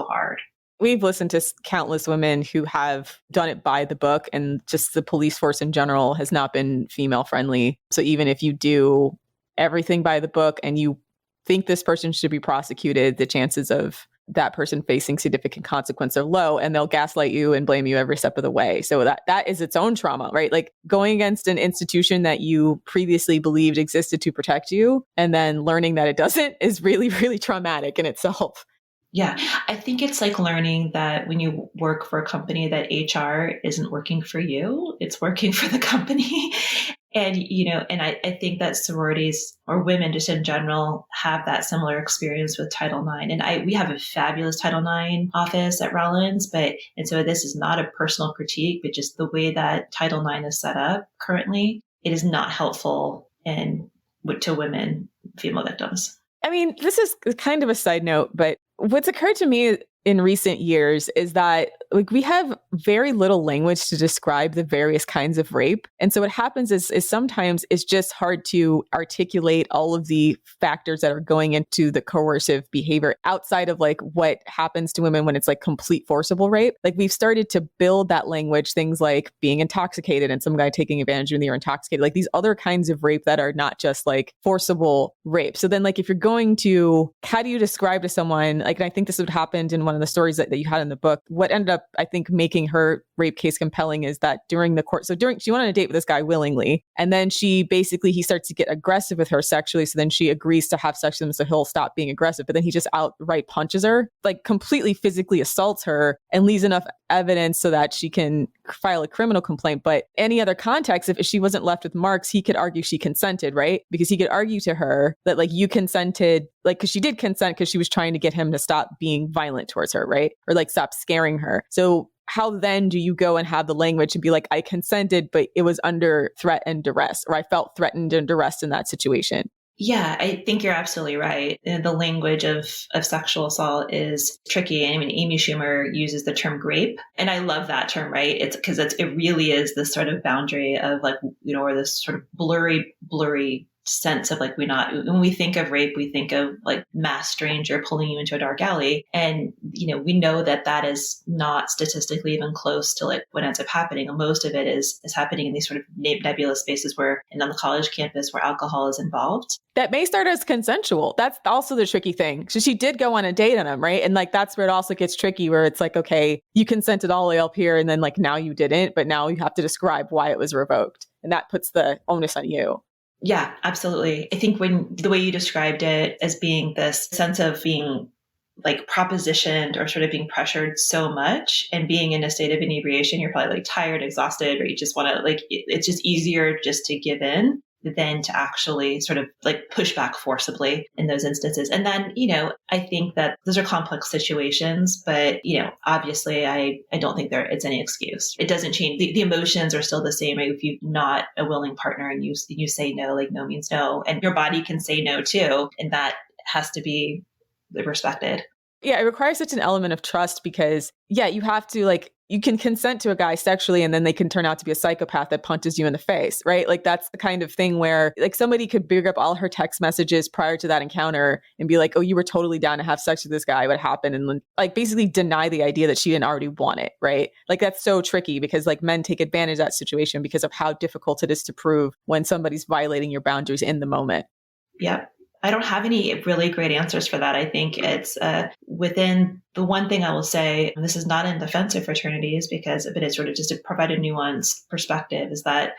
hard. We've listened to countless women who have done it by the book, and just the police force in general has not been female friendly. So even if you do everything by the book and you think this person should be prosecuted, the chances of that person facing significant consequence are low, and they'll gaslight you and blame you every step of the way. So that is its own trauma, right? Like, going against an institution that you previously believed existed to protect you and then learning that it doesn't is really, really traumatic in itself. Yeah, I think it's like learning that when you work for a company that HR isn't working for you, it's working for the company. And, and I think that sororities or women just in general have that similar experience with Title IX. And we have a fabulous Title IX office at Rollins, and so this is not a personal critique, but just the way that Title IX is set up currently, it is not helpful to women, female victims. I mean, this is kind of a side note, but what's occurred to me in recent years is that we have very little language to describe the various kinds of rape. And so what happens is sometimes it's just hard to articulate all of the factors that are going into the coercive behavior outside of what happens to women when it's complete forcible rape. We've started to build that language, things like being intoxicated and some guy taking advantage when you're intoxicated, these other kinds of rape that are not just forcible rape. So then if you're going to, how do you describe to someone, and I think this would happen in one of the stories that you had in the book, what ended up, I think, making her rape case compelling is that during the court, she went on a date with this guy willingly, and then he starts to get aggressive with her sexually. So then she agrees to have sex with him so he'll stop being aggressive. But then he just outright punches her, completely physically assaults her, and leaves enough evidence so that she can file a criminal complaint. But any other context, if she wasn't left with marks, he could argue she consented, right? Because he could argue to her that you consented, because she did consent because she was trying to get him to stop being violent towards her, right? Or stop scaring her. So how then do you go and have the language and be I consented, but it was under threat and duress, or I felt threatened and duressed in that situation? Yeah, I think you're absolutely right. The language of sexual assault is tricky. I mean, Amy Schumer uses the term grape, and I love that term, right? It's because it really is this sort of boundary of or this sort of blurry sense of when we think of rape, we think of mass stranger pulling you into a dark alley. And, we know that is not statistically even close to what ends up happening. And most of it is happening in these sort of nebulous spaces and on the college campus where alcohol is involved. That may start as consensual. That's also the tricky thing. So she did go on a date on him, right? And that's where it also gets tricky, where it's okay, you consented all the way up here, and then now you didn't, but now you have to describe why it was revoked. And that puts the onus on you. Yeah, absolutely. I think the way you described it as being this sense of being propositioned or sort of being pressured so much and being in a state of inebriation, you're probably tired, exhausted, or you just want to it's just easier just to give in than to actually sort of push back forcibly in those instances. And then, I think that those are complex situations, but, obviously I don't think it's any excuse. It doesn't change. The emotions are still the same, right? If you're not a willing partner and you say no, no means no, and your body can say no too. And that has to be respected. Yeah, it requires such an element of trust because, you have to you can consent to a guy sexually and then they can turn out to be a psychopath that punches you in the face, right? That's the kind of thing where somebody could big up all her text messages prior to that encounter and be oh, you were totally down to have sex with this guy. What happened? And basically deny the idea that she didn't already want it, right? That's so tricky because men take advantage of that situation because of how difficult it is to prove when somebody's violating your boundaries in the moment. Yeah. I don't have any really great answers for that. I think it's within the one thing I will say, and this is not in defense of fraternities but it's sort of just to provide a nuanced perspective, is that,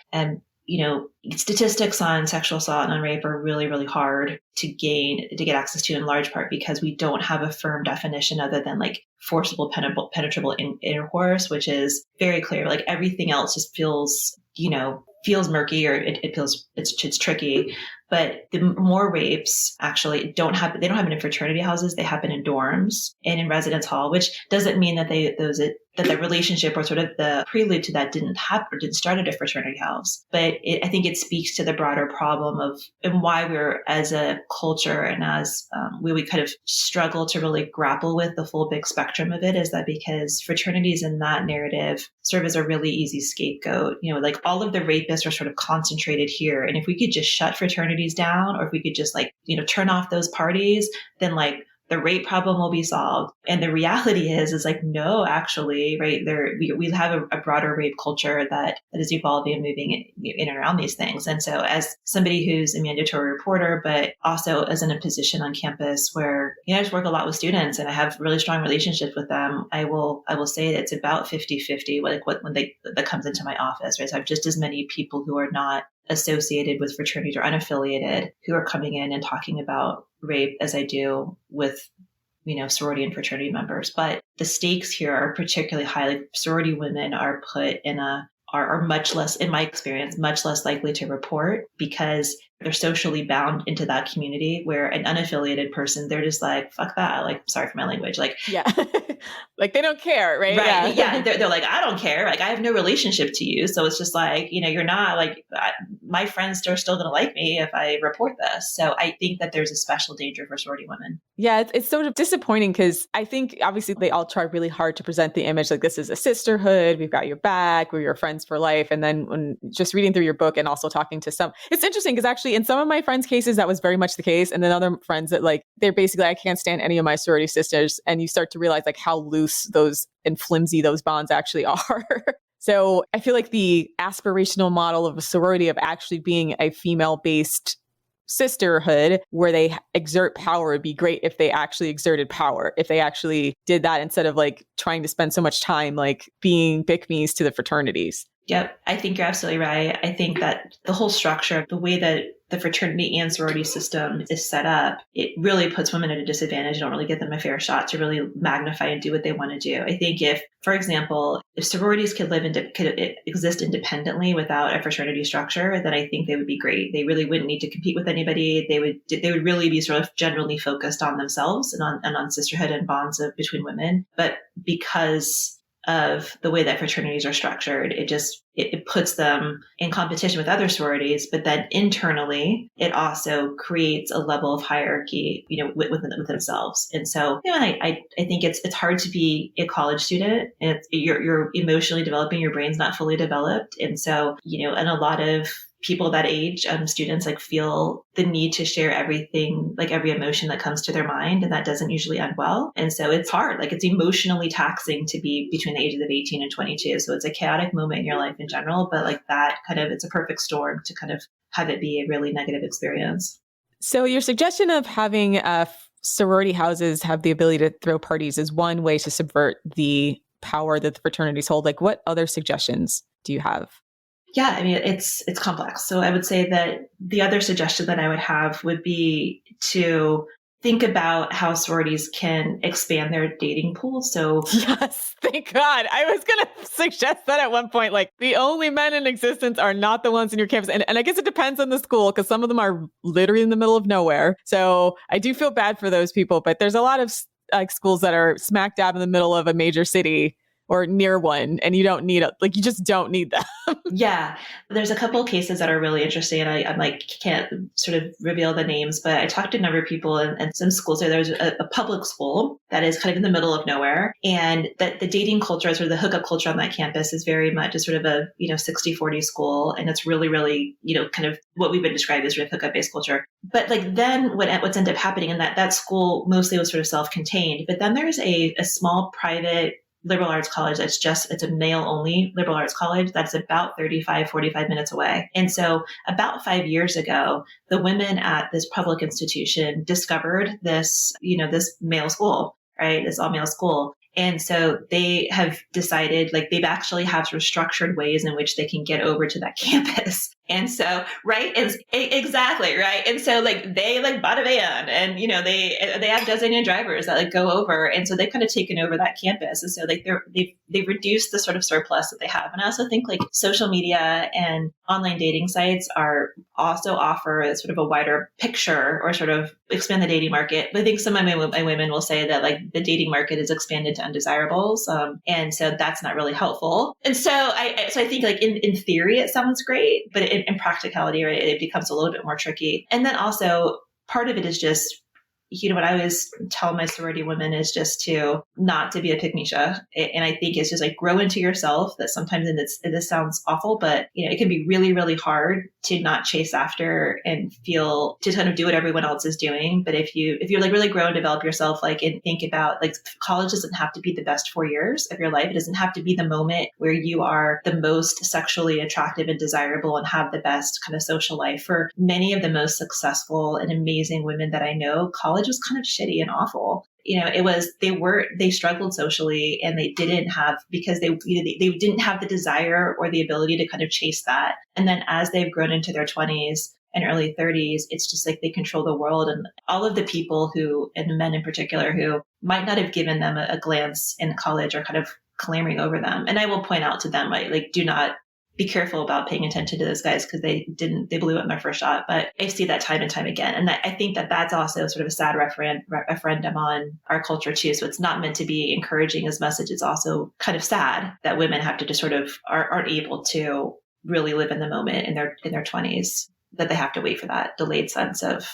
statistics on sexual assault and on rape are really, really hard to get access to in large part because we don't have a firm definition other than forcible penetrable intercourse, which is very clear. Everything else just feels murky or it feels it's tricky. But the more rapes actually don't happen. They don't happen in fraternity houses. They happen in dorms and in residence hall, which doesn't mean that that the relationship or sort of the prelude to that didn't happen or didn't start at a fraternity house. But I think it speaks to the broader problem of and why we're as a culture and as we kind of struggle to really grapple with the full big spectrum of it is that because fraternities in that narrative serve as a really easy scapegoat. Like all of the rapists are sort of concentrated here. And if we could just shut fraternities down, or if we could just turn off those parties, then the rape problem will be solved. And the reality is like, no, actually, right there, we have a broader rape culture that is evolving and moving in and around these things. And so as somebody who's a mandatory reporter, but also as in a position on campus where, I just work a lot with students and I have really strong relationships with them, I will say that it's about 50-50, that comes into my office, right? So I have just as many people who are not associated with fraternities or unaffiliated who are coming in and talking about rape as I do with, sorority and fraternity members. But the stakes here are particularly high. Like sorority women are put in are much less, in my experience, much less likely to report because they're socially bound into that community, where an unaffiliated person, they're just like, fuck that. Like, sorry for my language. Yeah. Like they don't care, right? Right. Yeah. They're like, I don't care. Like, I have no relationship to you. So it's just like, you're not like, my friends are still going to like me if I report this. So I think that there's a special danger for sorority women. Yeah. It's sort of disappointing because I think obviously they all try really hard to present the image like this is a sisterhood. We've got your back. We're your friends for life. And then when just reading through your book and also talking to it's interesting because actually in some of my friends' cases, that was very much the case. And then other friends that they're basically, I can't stand any of my sorority sisters. And you start to realize how loose those and flimsy those bonds actually are. So I feel like the aspirational model of a sorority of actually being a female-based sisterhood where they exert power would be great if they actually exerted power, if they actually did that instead of trying to spend so much time being pick-me's to the fraternities. Yep. I think you're absolutely right. I think that the whole structure, the way that the fraternity and sorority system is set up, it really puts women at a disadvantage. You don't really give them a fair shot to really magnify and do what they want to do. I think if, for example, if sororities could exist independently without a fraternity structure, then I think they would be great. They really wouldn't need to compete with anybody. They would really be sort of generally focused on themselves and on sisterhood and bonds between women. But because of the way that fraternities are structured, it puts them in competition with other sororities, but then internally it also creates a level of hierarchy, with themselves. And so, I think it's hard to be a college student. You're emotionally developing, your brain's not fully developed. And so, and a lot of people that age, students feel the need to share everything, every emotion that comes to their mind. And that doesn't usually end well. And so it's hard, it's emotionally taxing to be between the ages of 18 and 22. So it's a chaotic moment in your life in general, but that it's a perfect storm to kind of have it be a really negative experience. So your suggestion of having sorority houses have the ability to throw parties is one way to subvert the power that the fraternities hold. What other suggestions do you have? Yeah, I mean, it's complex. So I would say that the other suggestion that I would have would be to think about how sororities can expand their dating pool. So yes, thank God. I was going to suggest that at one point, the only men in existence are not the ones in your campus. And I guess it depends on the school because some of them are literally in the middle of nowhere. So I do feel bad for those people, but there's a lot of schools that are smack dab in the middle of a major city or near one, and you don't need you just don't need them. Yeah. There's a couple of cases that are really interesting, and I can't sort of reveal the names, but I talked to a number of people and some schools. There's a public school that is kind of in the middle of nowhere, and that the dating culture, sort of the hookup culture on that campus is very much a sort of a, 60-40 school. And it's really, really, kind of what we've been described as sort of hookup based culture. But then what's ended up happening in that school mostly was sort of self-contained, but then there's a small private liberal arts college it's a male only liberal arts college that's about 45 minutes away. And so about 5 years ago, the women at this public institution discovered this, this male school, right? This all male school. And so they have decided, they actually have sort of structured ways in which they can get over to that campus. And so, right, exactly, right. And so like they like bought a van, and they have designated drivers that like go over, and so they've kind of taken over that campus. And so like they've reduced the sort of surplus that they have. And I also think like social media and online dating sites are also offer a sort of a wider picture, or sort of expand the dating market. But I think some of my women will say that like the dating market is expanded to undesirables, and so that's not really helpful. And so I think like in theory it sounds great, but in practicality, right, it becomes a little bit more tricky. And then also part of it is just, what I always tell my sorority women is just to not to be a pygmy-sha. And I think it's just like grow into yourself. That sometimes, and this sounds awful, but it can be really, really hard to not chase after and feel to kind of do what everyone else is doing. But if you like really grow and develop yourself, like, and think about like college doesn't have to be the best 4 years of your life. It doesn't have to be the moment where you are the most sexually attractive and desirable and have the best kind of social life. For many of the most successful and amazing women that I know, college was kind of shitty and awful. They struggled socially, and they didn't have, because they didn't have the desire or the ability to kind of chase that. And then as they've grown into their 20s and early 30s, it's just like they control the world. And all of the people who, and men in particular, who might not have given them a glance in college, are kind of clamoring over them. And I will point out to them, like, do not be careful about paying attention to those guys, because they blew it in their first shot. But I see that time and time again. And I think that that's also sort of a sad referendum on our culture too. So it's not meant to be encouraging as much as it's also kind of sad that women have to just sort of aren't able to really live in the moment in their 20s, that they have to wait for that delayed sense of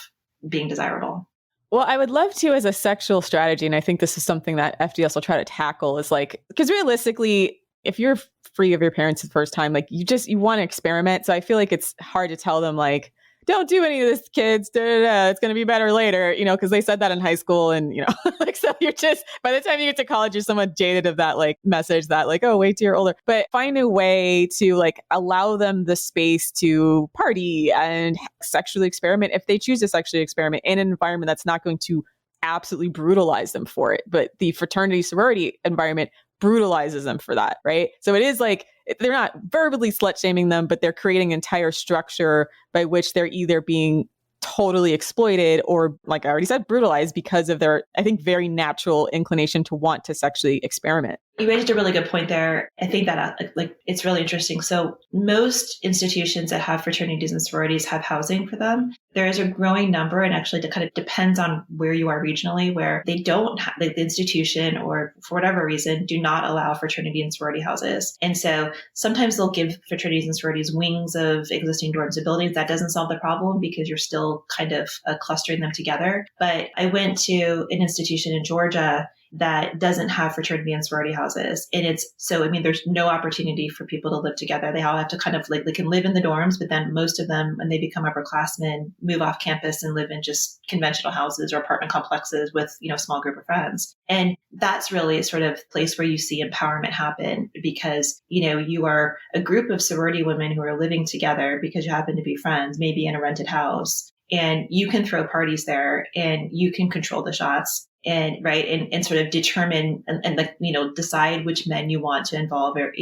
being desirable. Well, I would love to, as a sexual strategy, and I think this is something that FDS will try to tackle, is like, because realistically, if you're free of your parents the first time, like you want to experiment. So I feel like it's hard to tell them like, don't do any of this, kids. It's going to be better later, because they said that in high school, and like, so you're just, by the time you get to college, you're somewhat jaded of that like message that like, oh, wait till you're older. But find a way to like allow them the space to party and sexually experiment if they choose to sexually experiment in an environment that's not going to absolutely brutalize them for it. But the fraternity sorority environment brutalizes them for that, right? So it is like, they're not verbally slut shaming them, but they're creating an entire structure by which they're either being totally exploited or, like I already said, brutalized because of their, I think, very natural inclination to want to sexually experiment. You raised a really good point there. I think that like it's really interesting. So most institutions that have fraternities and sororities have housing for them. There is a growing number, and actually it kind of depends on where you are regionally, where they don't have, like, the institution, or for whatever reason, do not allow fraternity and sorority houses. And so sometimes they'll give fraternities and sororities wings of existing dorms and buildings. That doesn't solve the problem, because you're still kind of clustering them together. But I went to an institution in Georgia that doesn't have fraternity and sorority houses. And there's no opportunity for people to live together. They all have to kind of like, they can live in the dorms, but then most of them, when they become upperclassmen, move off campus and live in just conventional houses or apartment complexes with, a small group of friends. And that's really a sort of place where you see empowerment happen, because, you are a group of sorority women who are living together because you happen to be friends, maybe in a rented house, and you can throw parties there, and you can control the shots. And sort of determine and decide which men you want to involve or,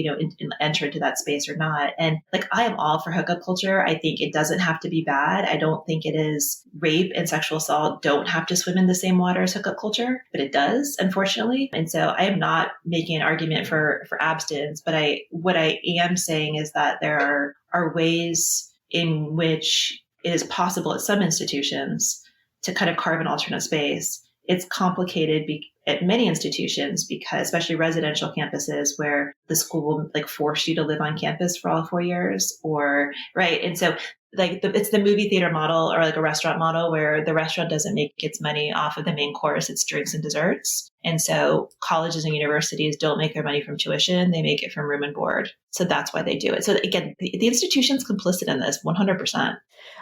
enter into that space or not. And like, I am all for hookup culture. I think it doesn't have to be bad. I don't think it is. Rape and sexual assault don't have to swim in the same water as hookup culture, but it does, unfortunately. And so I am not making an argument for abstinence, but what I am saying is that there are ways in which it is possible at some institutions to kind of carve an alternate space. It's complicated at many institutions, because especially residential campuses where the school will like force you to live on campus for all 4 years, and so like it's the movie theater model, or like a restaurant model, where the restaurant doesn't make its money off of the main course, it's drinks and desserts. And so colleges and universities don't make their money from tuition, they make it from room and board. So that's why they do it. So again, the institution's complicit in this 100%.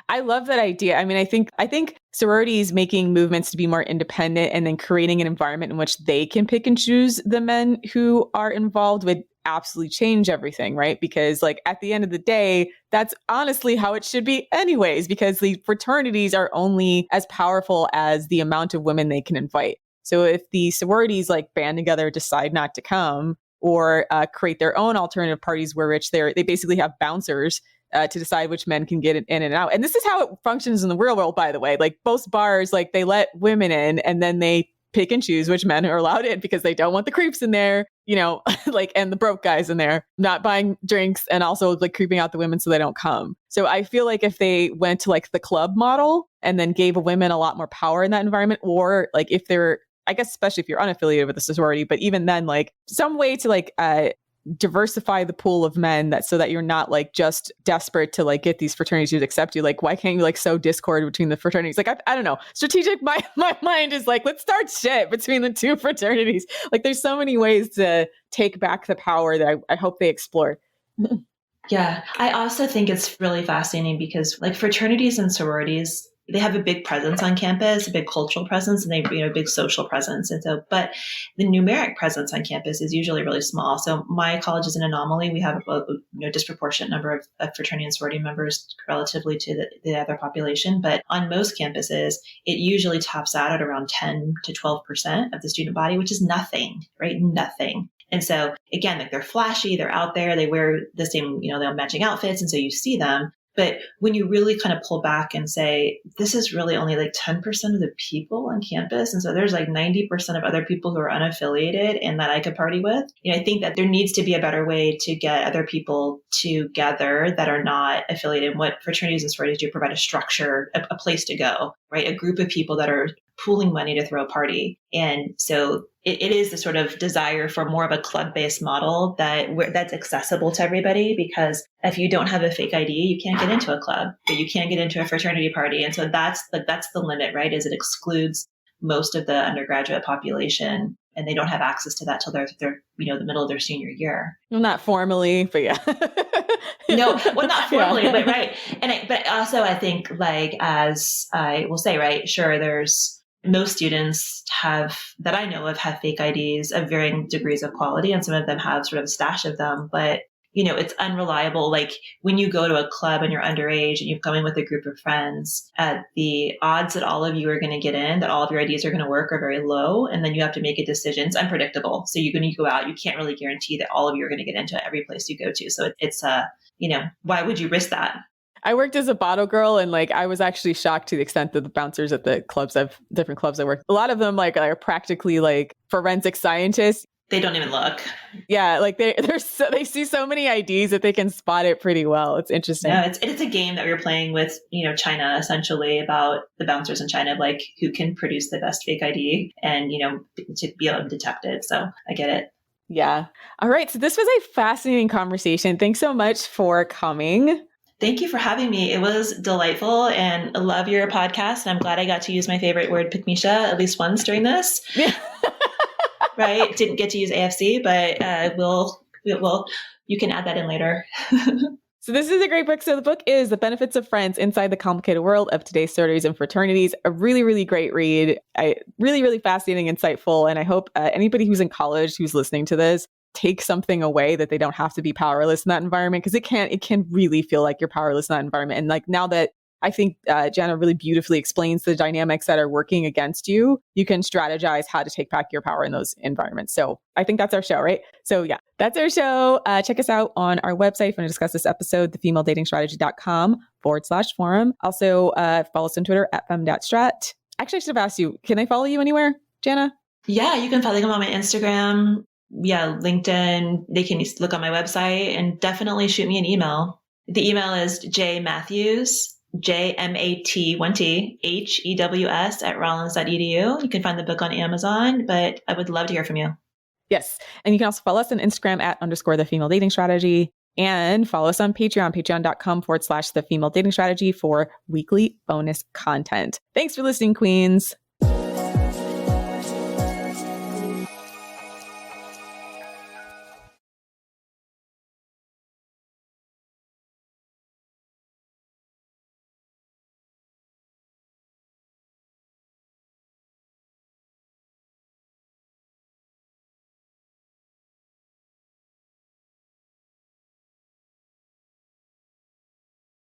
I love that idea. I mean, I think sororities making movements to be more independent and then creating an environment in which they can pick and choose the men who are involved would absolutely change everything, right? Because like at the end of the day, that's honestly how it should be anyways, because the fraternities are only as powerful as the amount of women they can invite. So if the sororities like band together, decide not to come, or create their own alternative parties where they basically have bouncers to decide which men can get in and out. And this is how it functions in the real world, by the way. Like most bars, like they let women in and then they pick and choose which men are allowed in because they don't want the creeps in there, like, and the broke guys in there not buying drinks and also like creeping out the women so they don't come. So I feel like if they went to like the club model and then gave women a lot more power in that environment, or like if they're, I guess, especially if you're unaffiliated with a sorority, but even then, like some way to like, diversify the pool of men that so that you're not like just desperate to like get these fraternities to accept you. Like, why can't you like sow discord between the fraternities? Like, I don't know. Strategic, my mind is like, let's start shit between the two fraternities. Like, there's so many ways to take back the power that I hope they explore. Yeah. I also think it's really fascinating because like fraternities and sororities, they have a big presence on campus, a big cultural presence, and they have a big social presence. And so, but the numeric presence on campus is usually really small. So my college is an anomaly. We have a disproportionate number of fraternity and sorority members relatively to the other population. But on most campuses, it usually tops out at around 10 to 12% of the student body, which is nothing, right? Nothing. And so again, like they're flashy, they're out there, they wear the same, they have matching outfits. And so you see them. But when you really kind of pull back and say, this is really only like 10% of the people on campus. And so there's like 90% of other people who are unaffiliated and that I could party with. I think that there needs to be a better way to get other people together that are not affiliated. What fraternities and sororities do provide a structure, a place to go, right? A group of people that are pooling money to throw a party. And so it is the sort of desire for more of a club-based model that's accessible to everybody, because if you don't have a fake ID, you can't get into a club, but you can get into a fraternity party. And so that's the limit, right? Is it excludes most of the undergraduate population, and they don't have access to that till they're the middle of their senior year. Well, not formally, but yeah. No, well, not formally, but right. But also I think, like, as I will say, right, sure, there's most students that I know of have fake IDs of varying degrees of quality, and some of them have sort of a stash of them, but it's unreliable. Like when you go to a club and you're underage and you're going with a group of friends, the odds that all of you are going to get in, that all of your IDs are going to work, are very low. And then you have to make a decision. It's unpredictable. So you're going to go out, you can't really guarantee that all of you are going to get into every place you go to. So it's why would you risk that? I worked as a bottle girl, and like I was actually shocked to the extent that the bouncers at the different clubs I worked, a lot of them like are practically like forensic scientists. They don't even look. Yeah, like they see so many IDs that they can spot it pretty well. It's interesting. No, it's a game that we were playing with, China, essentially, about the bouncers in China, like who can produce the best fake ID and, to be able to detect it. So I get it. Yeah. All right. So this was a fascinating conversation. Thanks so much for coming. Thank you for having me. It was delightful, and I love your podcast. And I'm glad I got to use my favorite word, pick Misha, at least once during this. Yeah. Right? Didn't get to use AFC, but you can add that in later. So this is a great book. So the book is The Benefits of Friends Inside the Complicated World of Today's Sororities and Fraternities. A really, really great read. Really, really fascinating, insightful. And I hope anybody who's in college who's listening to this take something away, that they don't have to be powerless in that environment, because it can really feel like you're powerless in that environment. And like now that I think Jana really beautifully explains the dynamics that are working against you, you can strategize how to take back your power in those environments. So I think that's our show, right? So yeah, that's our show. Check us out on our website if you want to discuss this episode, thefemaledatingstrategy.com/forum. Also follow us on Twitter @fem.strat. Actually, I should have asked you, can I follow you anywhere, Jana? Yeah, you can follow them on my Instagram. Yeah, LinkedIn. They can look on my website, and definitely shoot me an email. The email is jmathews, JMAT1THEWS @rollins.edu. You can find the book on Amazon, but I would love to hear from you. Yes. And you can also follow us on Instagram @_thefemaledatingstrategy, and follow us on Patreon, patreon.com/thefemaledatingstrategy for weekly bonus content. Thanks for listening, Queens.